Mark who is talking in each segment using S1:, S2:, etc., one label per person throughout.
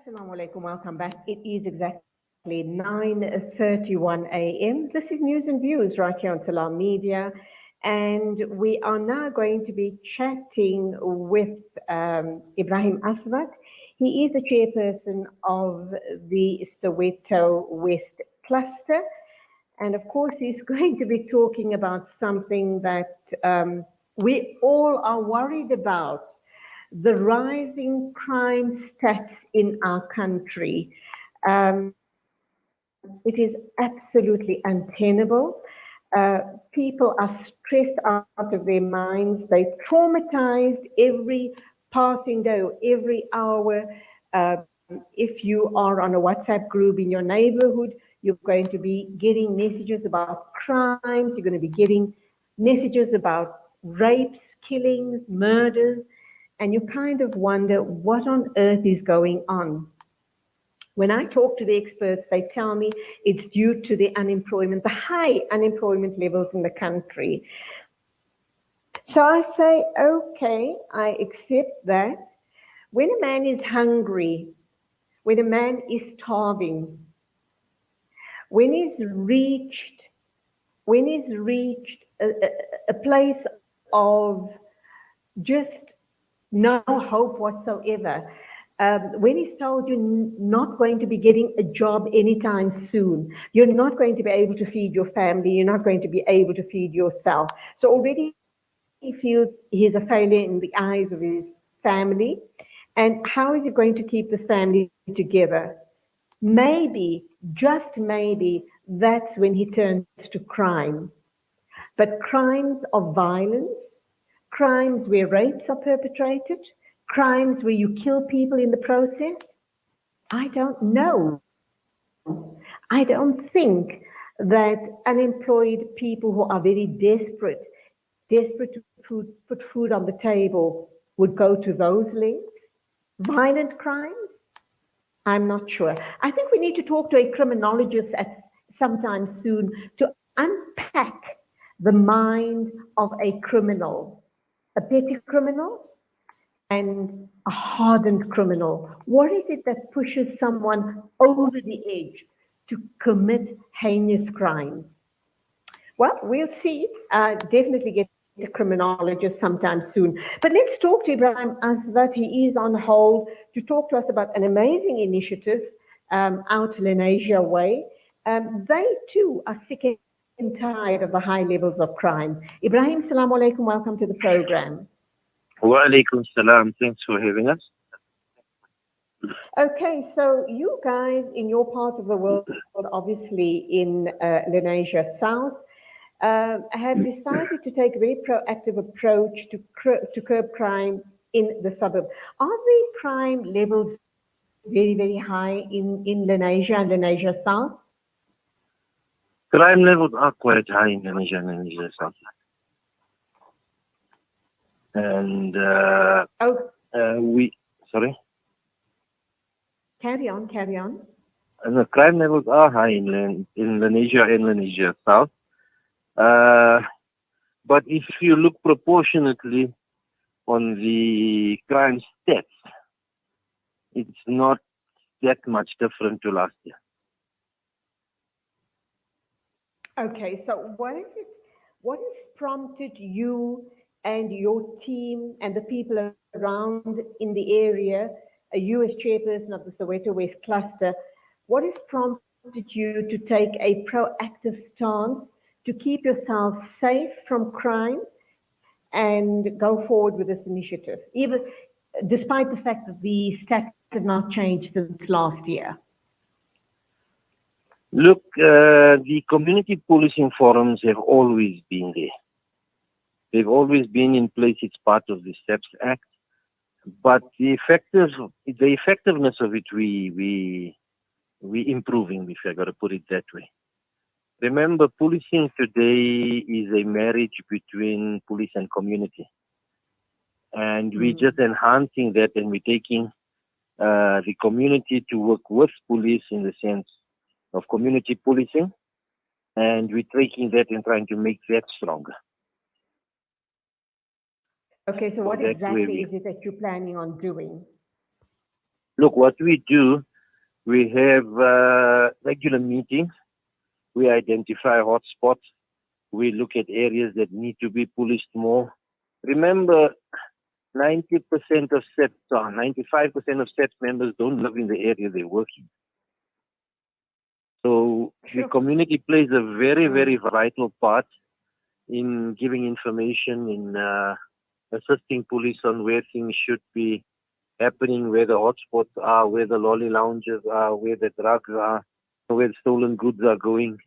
S1: Assalamu alaikum, welcome back. It is exactly 9:31 a.m. This is News and Views right here on Salam Media. And we are now going to be chatting with Ebrahim Asvat. He is the chairperson of the Soweto West Cluster. And of course, he's going to be talking about something that we all are worried about, the rising crime stats in our country. It is absolutely untenable. People are stressed out of their minds. They're traumatized every passing day or every hour. If you are on a WhatsApp group in your neighborhood, you're going to be getting messages about crimes. You're going to be getting messages about rapes, killings, murders, and you kind of wonder what on earth is going on. When I talk to the experts, they tell me it's due to the unemployment, the high unemployment levels in the country. So I say, okay, I accept that. When a man is hungry, when a man is starving, when he's reached a place of just no hope whatsoever, when he's told you're not going to be getting a job anytime soon, you're not going to be able to feed your family, you're not going to be able to feed yourself. So already he feels he's a failure in the eyes of his family. And how is he going to keep this family together? Maybe, just maybe, that's when he turns to crime. But crimes of violence, crimes where rapes are perpetrated, crimes where you kill people in the process, I don't know. I don't think that unemployed people who are very desperate to put food on the table would go to those lengths. Violent crimes? I'm not sure. I think we need to talk to a criminologist at sometime soon to unpack the mind of a criminal, a petty criminal and a hardened criminal. What is it that pushes someone over the edge to commit heinous crimes? Well, we'll see. Definitely get a criminologist sometime soon. But let's talk to Ebrahim Asvat. He is on hold to talk to us about an amazing initiative out Lenasia way. They too are sick and tired of the high levels of crime. Ebrahim, salaam alaikum. Welcome to the program.
S2: Wa alaikum salam. Thanks for having us.
S1: Okay, so you guys in your part of the world, obviously in Lenasia South, have decided to take a very proactive approach to curb crime in the suburb. Are the crime levels very, very high in Lenasia and Lenasia South?
S2: Crime levels are quite high in Lenasia and Lenasia South. And sorry?
S1: Carry on.
S2: And the crime levels are high in Lenasia and Lenasia South. But if you look proportionately on the crime stats, it's not that much different to last year.
S1: Okay, so what has prompted you and your team and the people around in the area, you as chairperson of the Soweto West Cluster, what has prompted you to take a proactive stance to keep yourselves safe from crime and go forward with this initiative, even despite the fact that the stats have not changed since last year?
S2: Look, the community policing forums have always been there. They've always been in place. It's part of the STEPS Act. But the effectiveness of it, we improving, if I got to put it that way. Remember, policing today is a marriage between police and community. And we're just enhancing that, and we're taking the community to work with police in the sense of community policing, and we're taking that and trying to make that stronger.
S1: Okay, so what exactly is it that you're planning on doing?
S2: Look, what we do, we have regular meetings. We identify hotspots. We look at areas that need to be policed more. Remember, 90% of SET, 95% of SET members don't live in the area they work in. So the
S1: Sure.
S2: community plays a very, very vital part in giving information, in assisting police on where things should be happening, where the hotspots are, where the lolly lounges are, where the drugs are, where the stolen goods are going.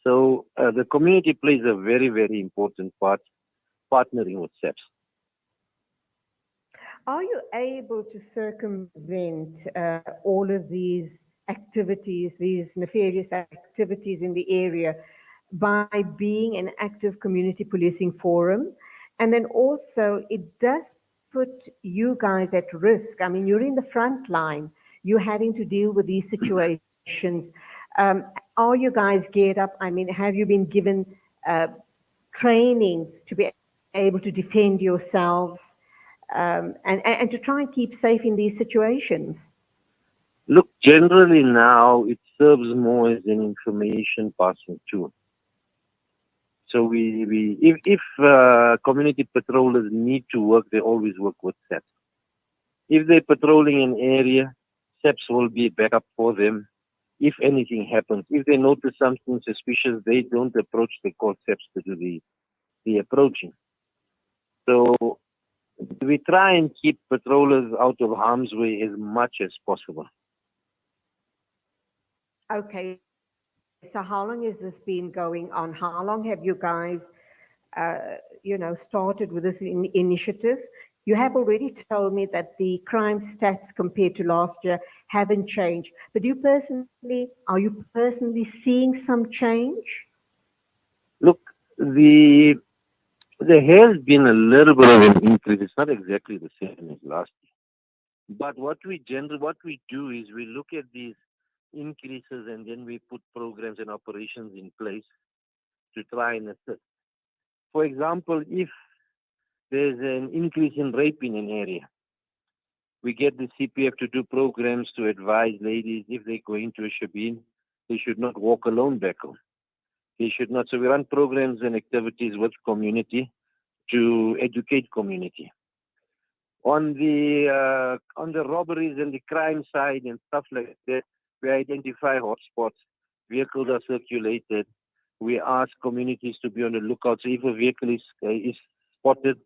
S2: So the community plays a very, very important part, partnering with SEPs.
S1: Are you able to circumvent all of these activities, these nefarious activities in the area by being an active community policing forum? And then also, it does put you guys at risk. I mean, you're in the front line, you're having to deal with these situations. Are you guys geared up? I mean, have you been given training to be able to defend yourselves? And to try and keep safe in these situations?
S2: Look, generally now it serves more as an information passing tool. So if community patrollers need to work, they always work with SEPs. If they're patrolling an area, SEPs will be backup for them. If anything happens, if they notice something suspicious, they don't approach, they call SEPs to do the approaching. So we try and keep patrollers out of harm's way as much as possible.
S1: Okay, so how long has this been going on? How long have you guys, started with this initiative? You have already told me that the crime stats compared to last year haven't changed, but are you personally seeing some change?
S2: Look, there has been a little bit of an increase. It's not exactly the same as last year. But what we do is we look at these increases and then we put programs and operations in place to try and assist. For example, if there's an increase in rape in an area, we get the CPF to do programs to advise ladies if they go into a shebeen, they should not walk alone back home. They should not. So we run programs and activities with community to educate community. On the robberies and the crime side and stuff like that, we identify hotspots. Vehicles are circulated. We ask communities to be on the lookout. So if a vehicle is spotted,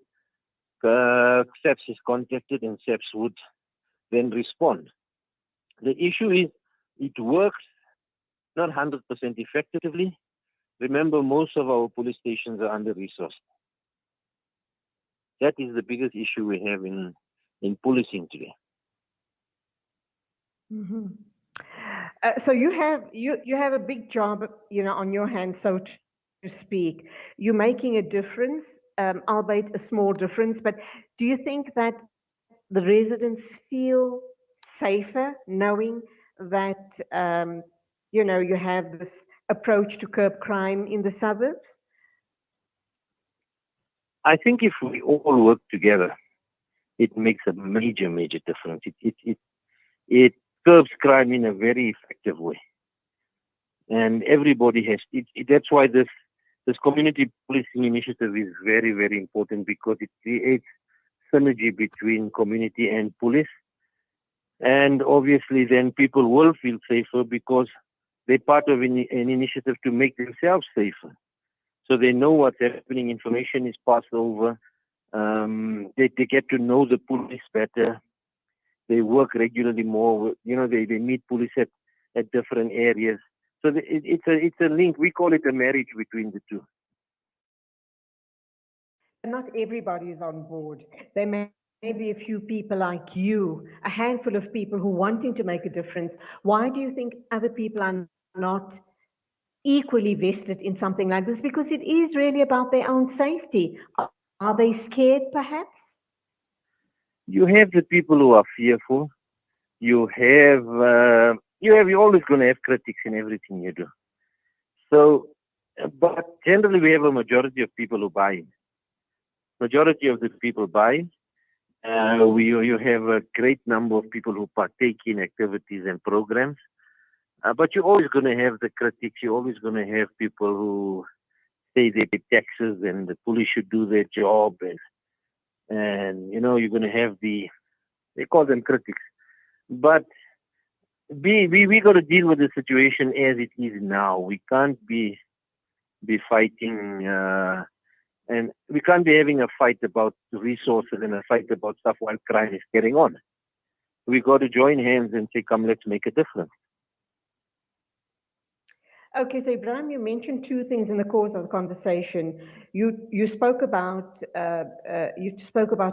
S2: SEPS is contacted and SEPS would then respond. The issue is it works not 100% effectively. Remember, most of our police stations are under-resourced. That is the biggest issue we have in policing today.
S1: Mm-hmm. So you have a big job, on your hands, so to speak. You're making a difference, albeit a small difference. But do you think that the residents feel safer knowing that you have this approach to curb crime in the suburbs?
S2: I think if we all work together, it makes a major, major difference. It curbs crime in a very effective way. And everybody has, that's why this community policing initiative is very, very important, because it creates synergy between community and police. And obviously then people will feel safer because they're part of an initiative to make themselves safer. So they know what's happening, information is passed over, they get to know the police better. They work regularly more. They meet police at different areas. So it's a link. We call it a marriage between the two.
S1: Not everybody is on board. There may be a few people like you, a handful of people who are wanting to make a difference. Why do you think other people are not equally vested in something like this? Because it is really about their own safety. Are they scared, perhaps?
S2: You have the people who are fearful. You're always going to have critics in everything you do. So, but generally we have a majority of people who buy in. Majority of the people buy in. You have a great number of people who partake in activities and programs. But you're always going to have the critics. You're always going to have people who say they pay taxes and the police should do their job. And you're going to have they call them critics. But we got to deal with the situation as it is now. We can't be fighting, and we can't be having a fight about resources and a fight about stuff while crime is carrying on. We got to join hands and say, come, let's make a difference.
S1: Okay, so Ebrahim, you mentioned two things in the course of the conversation. You spoke about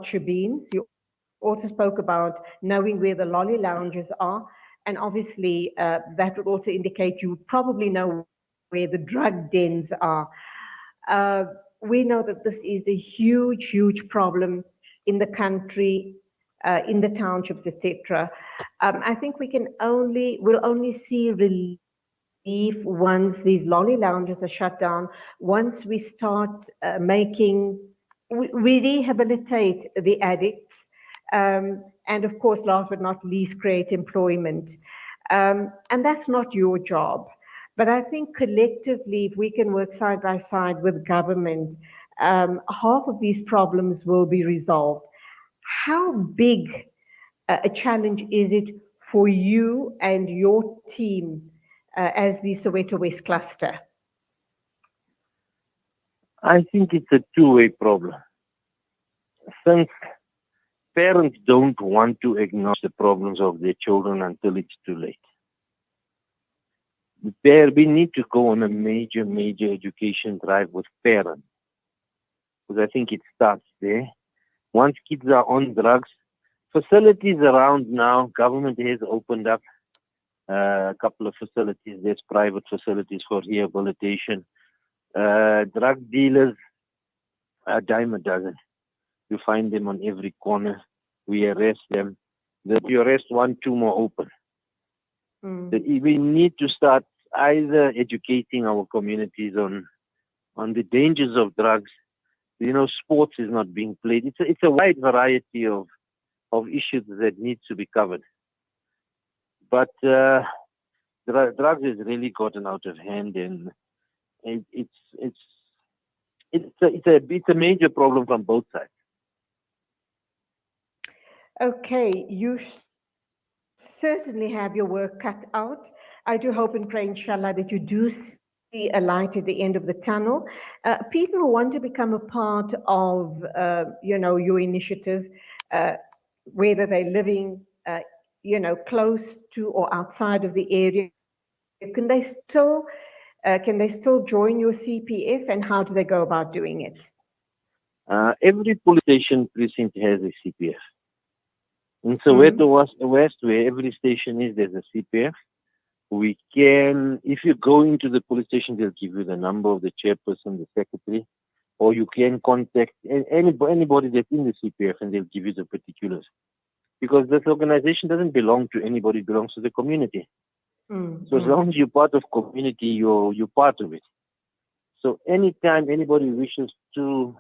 S1: shebeens. You also spoke about knowing where the lolly lounges are, and obviously that would also indicate you probably know where the drug dens are. We know that this is a huge, huge problem in the country, in the townships, etc. I think we'll only see relief once these lolly lounges are shut down, once we start we rehabilitate the addicts, and of course, last but not least, create employment. And that's not your job. But I think collectively, if we can work side by side with government, half of these problems will be resolved. How big a challenge is it for you and your team as the Soweto West cluster?
S2: I think it's a two-way problem. Since parents don't want to acknowledge the problems of their children until it's too late. We need to go on a major, major education drive with parents. Because I think it starts there. Once kids are on drugs, facilities around now, government has opened up a couple of facilities. There's private facilities for rehabilitation. Drug dealers, a dime a dozen. You find them on every corner. We arrest them. You arrest one, two more open. We need to start either educating our communities on the dangers of drugs. Sports is not being played. It's a wide variety of issues that needs to be covered. But drugs has really gotten out of hand, and it's a major problem from both sides.
S1: Okay, you certainly have your work cut out. I do hope and pray, inshallah, that you do see a light at the end of the tunnel. People who want to become a part of, your initiative, whether they're living, close to or outside of the area, can they still join your CPF, and how do they go about doing it?
S2: Every police station precinct has a CPF. In Soweto West, where every station is, there's a CPF. If you go into the police station, they'll give you the number of the chairperson, the secretary, or you can contact anybody that's in the CPF, and they'll give you the particulars. Because this organization doesn't belong to anybody, it belongs to the community. So as long as you're part of community, you're part of it. So anytime anybody wishes to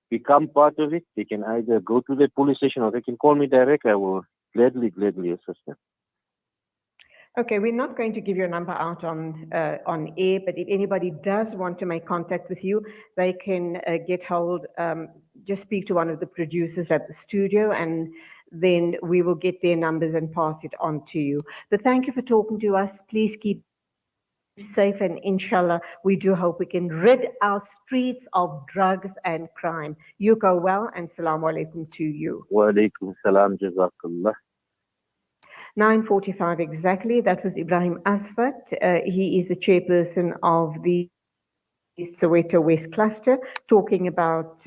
S2: become part of it, they can either go to the police station or they can call me directly. I will gladly assist them.
S1: Okay, we're not going to give your number out on air, but if anybody does want to make contact with you, they can get hold, just speak to one of the producers at the studio, and then we will get their numbers and pass it on to you. But thank you for talking to us. Please keep safe, and inshallah, we do hope we can rid our streets of drugs and crime. You go well, and salamu alaikum to you.
S2: Wa alaikum salam, jazakallah.
S1: 9:45 exactly. That was Ebrahim Asvat. He is the chairperson of the Soweto West cluster, talking about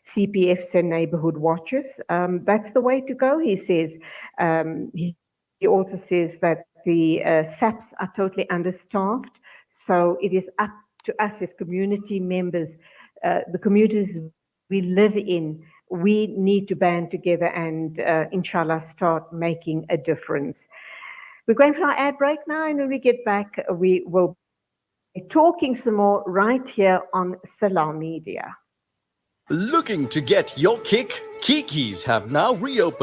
S1: CPFs and neighborhood watches. That's the way to go, he says. He also says that the SAPs are totally understaffed, so it is up to us as community members, the communities we live in. We need to band together and, inshallah, start making a difference. We're going for our ad break now, and when we get back, we will be talking some more right here on Salam Media.
S3: Looking to get your kick? Kiki's have now reopened